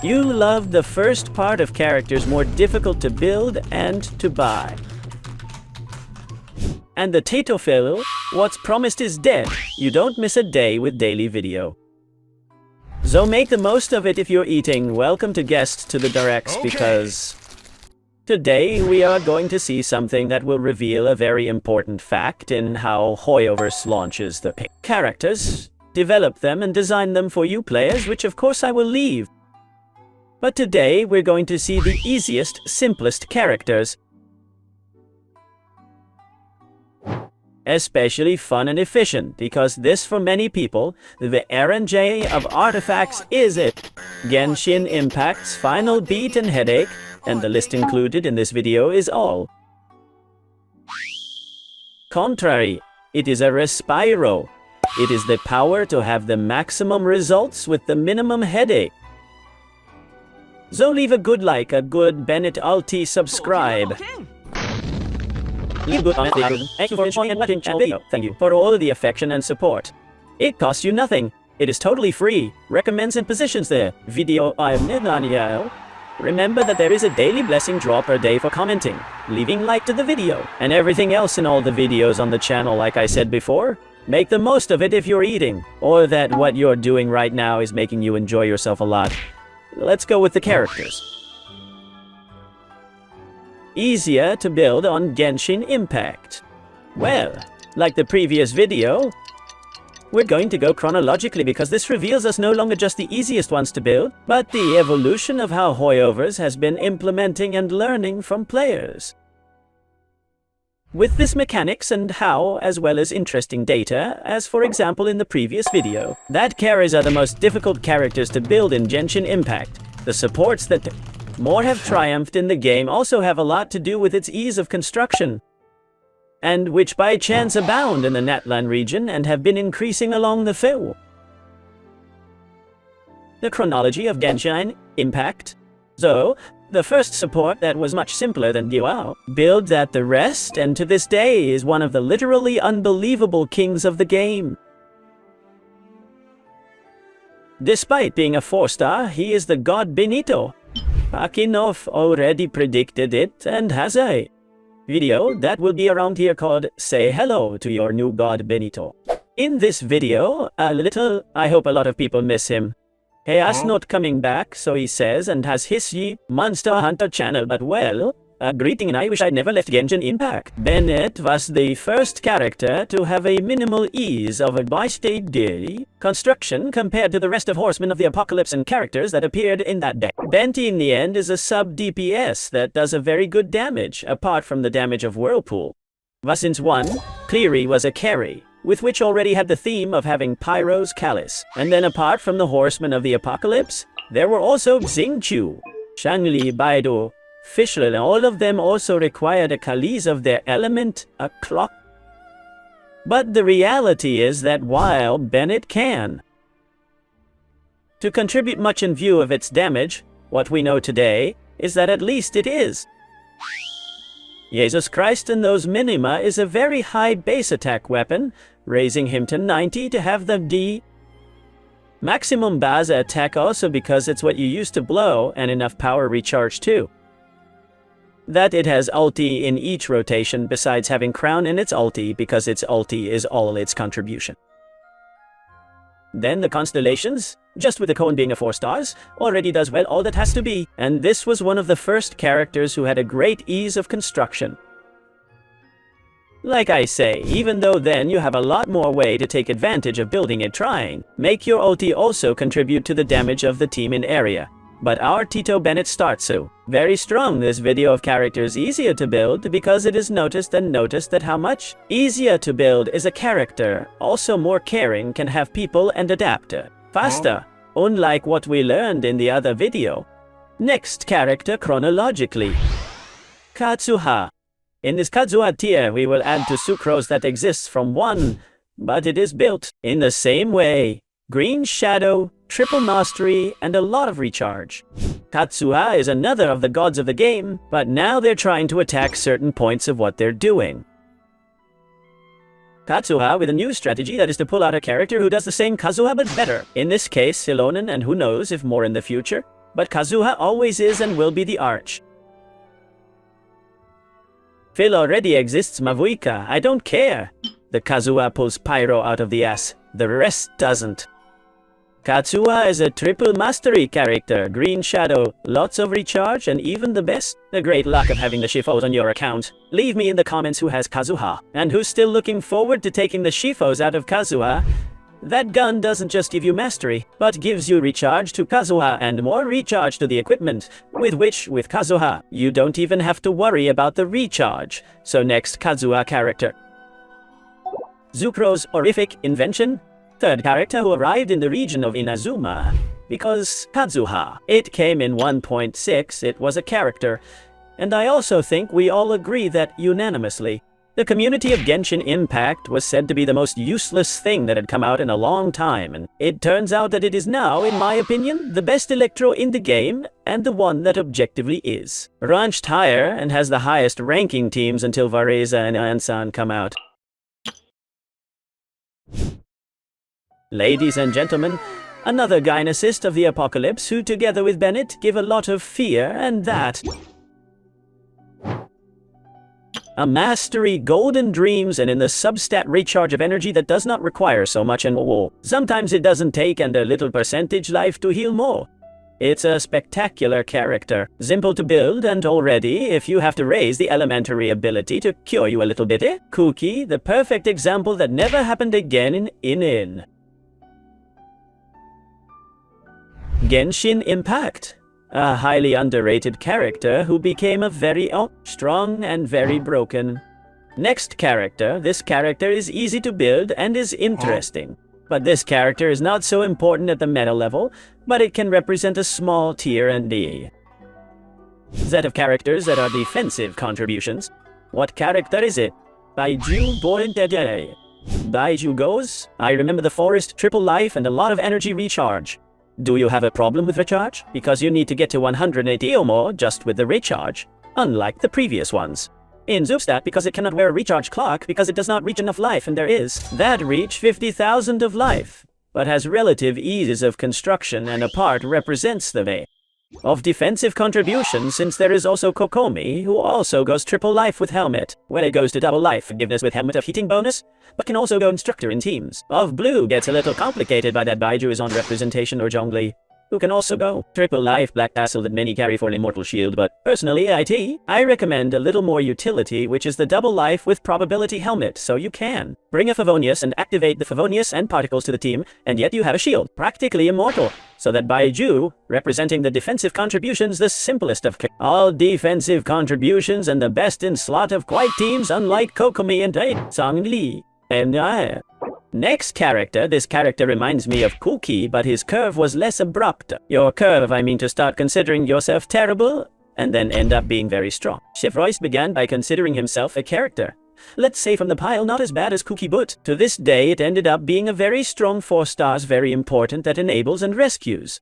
You loved the first part of characters more difficult to build and to buy. And the Tatofil, what's promised is dead. You don't miss a day with daily video. So make the most of it if you're eating. Welcome to guests to the directs, because today we are going to see something that will reveal a very important fact in how Hoyoverse launches the characters, develop them and design them for you players, which of course I will leave. But today we're going to see the easiest, simplest characters. Especially fun and efficient, because this for many people, the RNG of artifacts is it. Genshin Impact's final beat and headache, and the list included in this video is all. Contrary, it is a Respiro. It is the power to have the maximum results with the minimum headache. So leave a good like, a good Bennett Alti subscribe. Leave a good comment. Thank you for enjoying and watching channel video. Thank you for all of the affection and support. It costs you nothing. It is totally free. Recommends and positions there. Video I'm NATLAN. Remember that there is a daily blessing draw per day for commenting, leaving like to the video, and everything else in all the videos on the channel. Like I said before, make the most of it if you're eating, or that what you're doing right now is making you enjoy yourself a lot. Let's go with the characters. Easier to build on Genshin Impact. Well, like the previous video, we're going to go chronologically because this reveals us no longer just the easiest ones to build, but the evolution of how Hoyoverse has been implementing and learning from players. With this mechanics and how, as well as interesting data, as for example in the previous video, that carries are the most difficult characters to build in Genshin Impact. The supports that more have triumphed in the game also have a lot to do with its ease of construction, and which by chance abound in the NATLAN region and have been increasing along the fill. The chronology of Genshin Impact. So, the first support that was much simpler than Duo builds at the rest, and to this day is one of the literally unbelievable kings of the game. Despite being a 4-star, he is the god Benito. Pakinov already predicted it and has a video that will be around here called Say Hello to Your New God Benito. In this video, I hope a lot of people miss him. He is not coming back, so he says, and has his Monster Hunter channel, but well, a greeting, and I wish I'd never left Genshin Impact. Bennett was the first character to have a minimal ease of a by-state day construction compared to the rest of Horsemen of the Apocalypse and characters that appeared in that deck. Benty in the end is a sub-DPS that does a very good damage, apart from the damage of Whirlpool. Since 1, Cleary was a carry, with which already had the theme of having Pyro's Callus. And then apart from the Horsemen of the Apocalypse, there were also Xingqiu, Shangli Baidu, Fischl, and all of them also required a Khalees of their element, a clock. But the reality is that while Bennett can to contribute much in view of its damage, what we know today is that at least it is. Jesus Christ in those minima is a very high base attack weapon, raising him to 90 to have the D maximum base attack also because it's what you use to blow and enough power recharge too. That it has ulti in each rotation besides having crown in its ulti because its ulti is all its contribution. Then the constellations, just with the cone being a 4 stars, already does well all that has to be, and this was one of the first characters who had a great ease of construction. Like I say, even though then you have a lot more way to take advantage of building it, trying, make your ulti also contribute to the damage of the team in area. But our Tito Bennett starts so very strong. This video of characters easier to build because it is noticed that how much easier to build is a character, also more caring, can have people and adapter faster, unlike what we learned in the other video. Next character chronologically, Kazuha. In this Kazuha tier we will add to Sucrose that exists from 1, but it is built in the same way. Green Shadow, triple mastery, and a lot of recharge. Kazuha is another of the gods of the game, but now they're trying to attack certain points of what they're doing. Kazuha with a new strategy that is to pull out a character who does the same Kazuha but better. In this case, Silonen, and who knows if more in the future. but Kazuha always is and will be the arch. Phil already exists, Mavuika. I don't care. The Kazuha pulls pyro out of the ass. The rest doesn't. Kazuha is a triple mastery character, green shadow, lots of recharge, and even the best. The great luck of having the Shifos on your account. Leave me in the comments who has Kazuha, and who's still looking forward to taking the Shifos out of Kazuha. That gun doesn't just give you mastery, but gives you recharge to Kazuha and more recharge to the equipment, with Kazuha, you don't even have to worry about the recharge. So next Kazuha character. Zucro's horrific invention? Third character who arrived in the region of Inazuma. Because Kazuha. It came in 1.6, it was a character. And I also think we all agree that unanimously. The community of Genshin Impact was said to be the most useless thing that had come out in a long time, and it turns out that it is now, in my opinion, the best Electro in the game, and the one that objectively is. Ranked higher, and has the highest ranking teams until Vareza and Ansan come out. Ladies and gentlemen, another gynecologist of the apocalypse who together with Bennett give a lot of fear, and that... a mastery, golden dreams, and in the substat recharge of energy that does not require so much and sometimes it doesn't take and a little percentage life to heal more. It's a spectacular character, simple to build, and already, if you have to raise the elementary ability to cure you a little bit, Kuki, the perfect example that never happened again in Genshin Impact. A highly underrated character who became a very strong and very broken. Next character. This character is easy to build and is interesting. But this character is not so important at the meta level, but it can represent a small tier and the set of characters that are defensive contributions. What character is it? Baiju Bointede. Baiju goes, I remember the forest, triple life, and a lot of energy recharge. Do you have a problem with recharge? Because you need to get to 180 or more just with the recharge, unlike the previous ones. In Zubstat, because it cannot wear a recharge clock because it does not reach enough life, and there is that reach 50,000 of life, but has relative ease of construction and a part represents the way of defensive contribution, since there is also Kokomi, who also goes triple life with helmet, when it goes to double life forgiveness with helmet of heating bonus, but can also go instructor in teams. Of blue gets a little complicated by that Baiju is on representation or Zhongli, who can also go triple life black tassel that many carry for an immortal shield, but personally I recommend a little more utility, which is the double life with probability helmet, so you can bring a Favonius and activate the Favonius and particles to the team, and yet you have a shield, practically immortal, so that Baiju, representing the defensive contributions, the simplest of all defensive contributions and the best in slot of quiet teams, unlike Kokomi and Zhongli. And next character. This character reminds me of Kuki, but his curve was less abrupt. Your curve, I mean to start considering yourself terrible, and then end up being very strong. Chevrois began by considering himself a character. Let's say from the pile, not as bad as Kuki, but to this day it ended up being a very strong 4 stars, very important, that enables and rescues.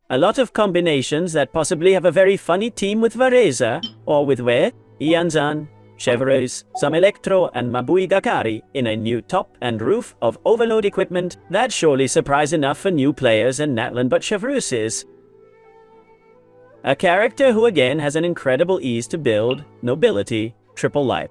A lot of combinations that possibly have a very funny team with Vareza, or with Ianzan, Chevrolet, some Electro, and Mabui Gakari in a new top and roof of overload equipment. That's surely surprise enough for new players and NATLAN, but Chevrolet is a character who again has an incredible ease to build, nobility, triple life.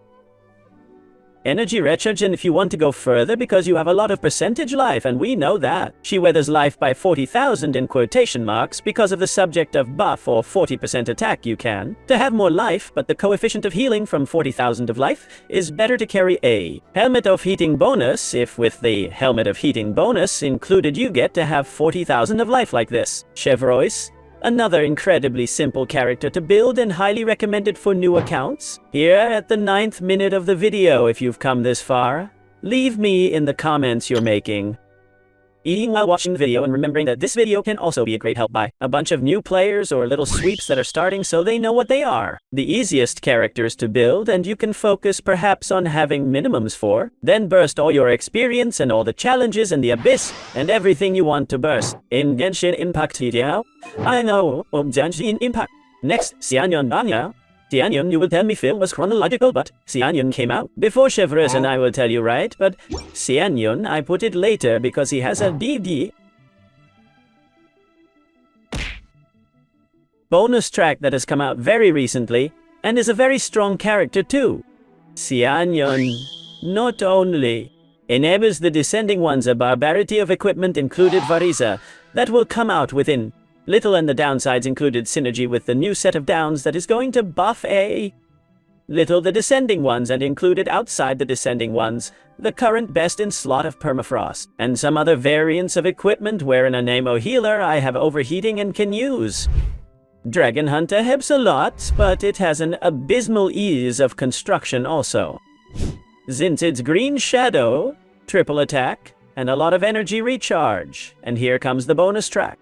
Energy recharge, and if you want to go further because you have a lot of percentage life, and we know that. She weathers life by 40,000 in quotation marks because of the subject of buff or 40% attack you can to have more life, but the coefficient of healing from 40,000 of life is better to carry a helmet of heating bonus. If with the helmet of heating bonus included you get to have 40,000 of life like this. Chevrolet, another incredibly simple character to build and highly recommended for new accounts. Here at the 9th minute of the video, if you've come this far, leave me in the comments you're making. Eating while watching the video, and remembering that this video can also be a great help by a bunch of new players or little sweeps that are starting so they know what they are. The easiest characters to build, and you can focus perhaps on having minimums for, then burst all your experience and all the challenges and the abyss and everything you want to burst. In Genshin Impact video, I know Genshin Impact. Next, Xianyun Banya. Xianyun, you will tell me Phil was chronological, but Xianyun came out before Chevrolet, and I will tell you right, but Xianyun, I put it later because he has a DD. bonus track that has come out very recently, and is a very strong character too. Xianyon not only enables the Descending Ones a barbarity of equipment included Variza that will come out within little, and the downsides included synergy with the new set of downs that is going to buff a little the Descending Ones, and included outside the Descending Ones the current best in slot of Permafrost, and some other variants of equipment wherein a Nemo healer I have overheating and can use. Dragon Hunter helps a lot, but it has an abysmal ease of construction also. Since it's Green Shadow, triple attack, and a lot of energy recharge. And here comes the bonus track.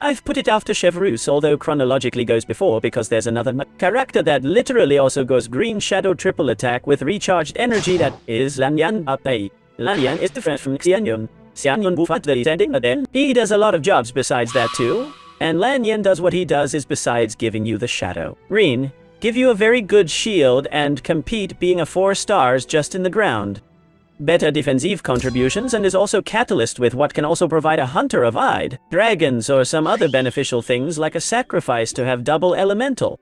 I've put it after Chevreuse, although chronologically goes before, because there's another character that literally also goes Green Shadow triple attack with recharged energy, that is Lanyan Apai. Lanyan is different from Xianyon. Xianyon Bufatli sending then. He does a lot of jobs besides that too. And Lanyan does what he does is besides giving you the shadow. Green, give you a very good shield and compete being a 4 stars just in the ground. Better defensive contributions, and is also catalyst with what can also provide a hunter of Ide, dragons, or some other beneficial things like a sacrifice to have double elemental.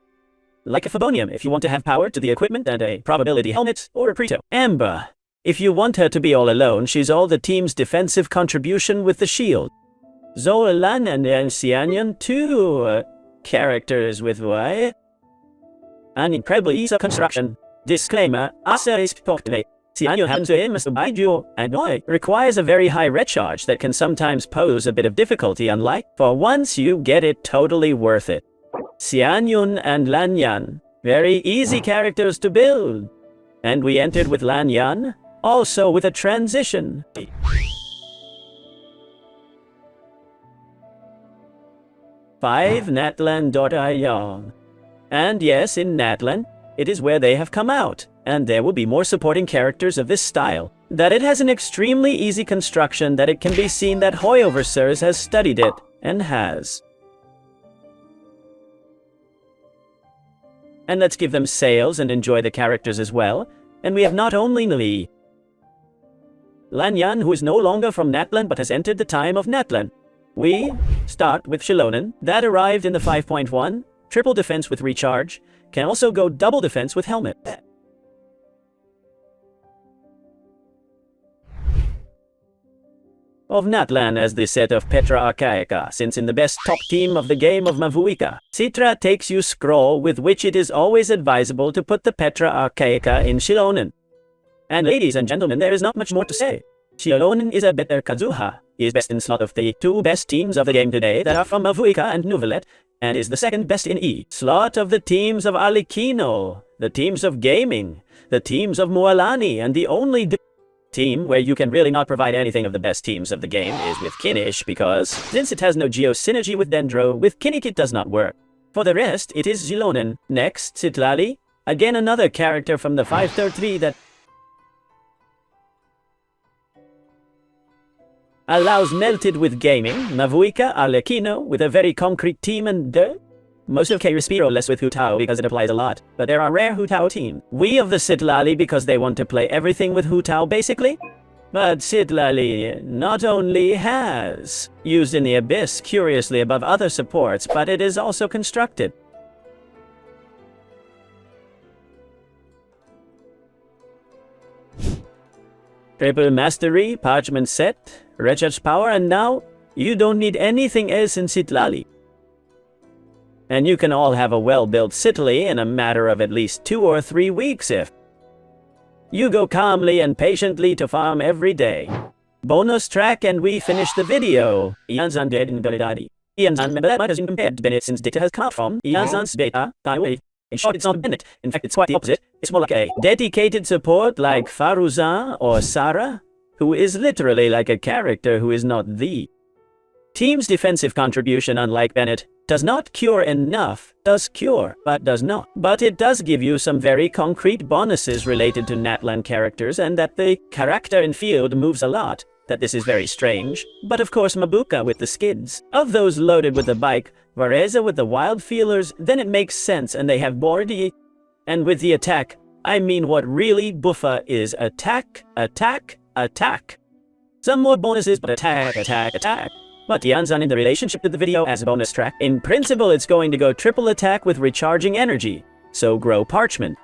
Like a Fabonium if you want to have power to the equipment and a probability helmet, or a Preto. Amber, if you want her to be all alone, she's all the team's defensive contribution with the shield. Zolan and Xianyon, 2 characters with Y. An incredible ease of construction. Disclaimer, Asa is portly. Xianyon and Y requires a very high recharge that can sometimes pose a bit of difficulty, unlike, for once you get it, totally worth it. Xianyon and Lanyan, very easy characters to build. And we entered with Lanyan, also with a transition. Five NATLAN.io. And yes, in NATLAN, it is where they have come out, and there will be more supporting characters of this style. That it has an extremely easy construction, that it can be seen that Hoyoversers has studied it, and has. And let's give them sails and enjoy the characters as well, and we have not only Li Lanyan, who is no longer from NATLAN but has entered the time of NATLAN. We start with Shilonen, that arrived in the 5.1, triple defense with recharge, can also go double defense with helmet. Of NATLAN as the set of Petra Archaica, since in the best top team of the game of Mavuika, Citra takes you scroll, with which it is always advisable to put the Petra Archaica in Shilonen. And ladies and gentlemen, there is not much more to say. Shilonen is a better Kazuha, is best in slot of the 2 best teams of the game today that are from Mavuika and Nuvelet, and is the second best in E slot of the teams of Alikino, the teams of Gaming, the teams of Mualani, and the only team where you can really not provide anything of the best teams of the game is with Kinish, because since it has no geo synergy with Dendro, with Kinnick it does not work. For the rest, it is Zilonen. Next, Citlali, again another character from the 533 that allows melted with Gaming, Mavuika, Arlecchino, with a very concrete team, and most of K-Respiro less with Hu Tao because it applies a lot, but there are rare Hu Tao teams. We of the Citlali because they want to play everything with Hu Tao basically. But Citlali not only has used in the Abyss curiously above other supports, but it is also constructed. Triple Mastery, Parchment Set, Recharge Power, and now you don't need anything else in Citlali. And you can all have a well-built Citlali in a matter of at least 2 or 3 weeks if you go calmly and patiently to farm every day. Bonus track, and we finish the video. Ianzan dead in Belidadi. Ianzan member has been compared to Bennett since data has come out from Ianzan's beta, Taiwei. In short, it's not Bennett. In fact, it's quite the opposite. It's more like a dedicated support like Faruzan or Sarah, who is literally like a character who is not the team's defensive contribution, unlike Bennett, does not cure enough, does cure, but does not. But it does give you some very concrete bonuses related to NATLAN characters, and that the character in field moves a lot, that this is very strange. But of course Mabuka with the skids, of those loaded with the bike, Vareza with the wild feelers, then it makes sense, and they have Bordi. And with the attack, I mean what really buffa is attack, attack, attack. Some more bonuses, but attack, attack, attack. But Yanzan in the relationship to the video as a bonus track. In principle, it's going to go triple attack with recharging energy. So grow parchment.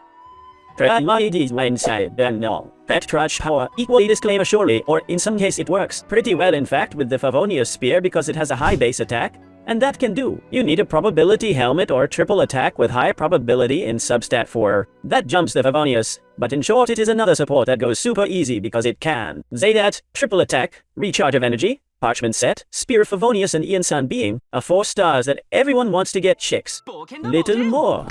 Pet Trudge power equally disclaimer surely, or in some case it works pretty well in fact with the Favonius Spear because it has a high base attack, and that can do. You need a probability helmet or triple attack with high probability in substat 4. That jumps the Favonius, but in short it is another support that goes super easy because it can. Zaydat, triple attack, recharge of energy, parchment set, Spear of Favonius and Iansan being, are 4 stars that everyone wants to get chicks. Little more.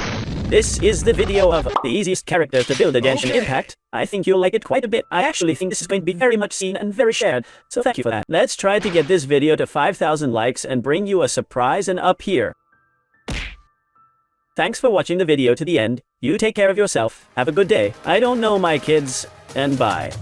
This is the video of the easiest characters to build a Genshin Impact. I think you'll like it quite a bit. I actually think this is going to be very much seen and very shared, so thank you for that. Let's try to get this video to 5,000 likes and bring you a surprise and up here. Thanks for watching the video to the end. You take care of yourself. Have a good day. I don't know my kids, and bye.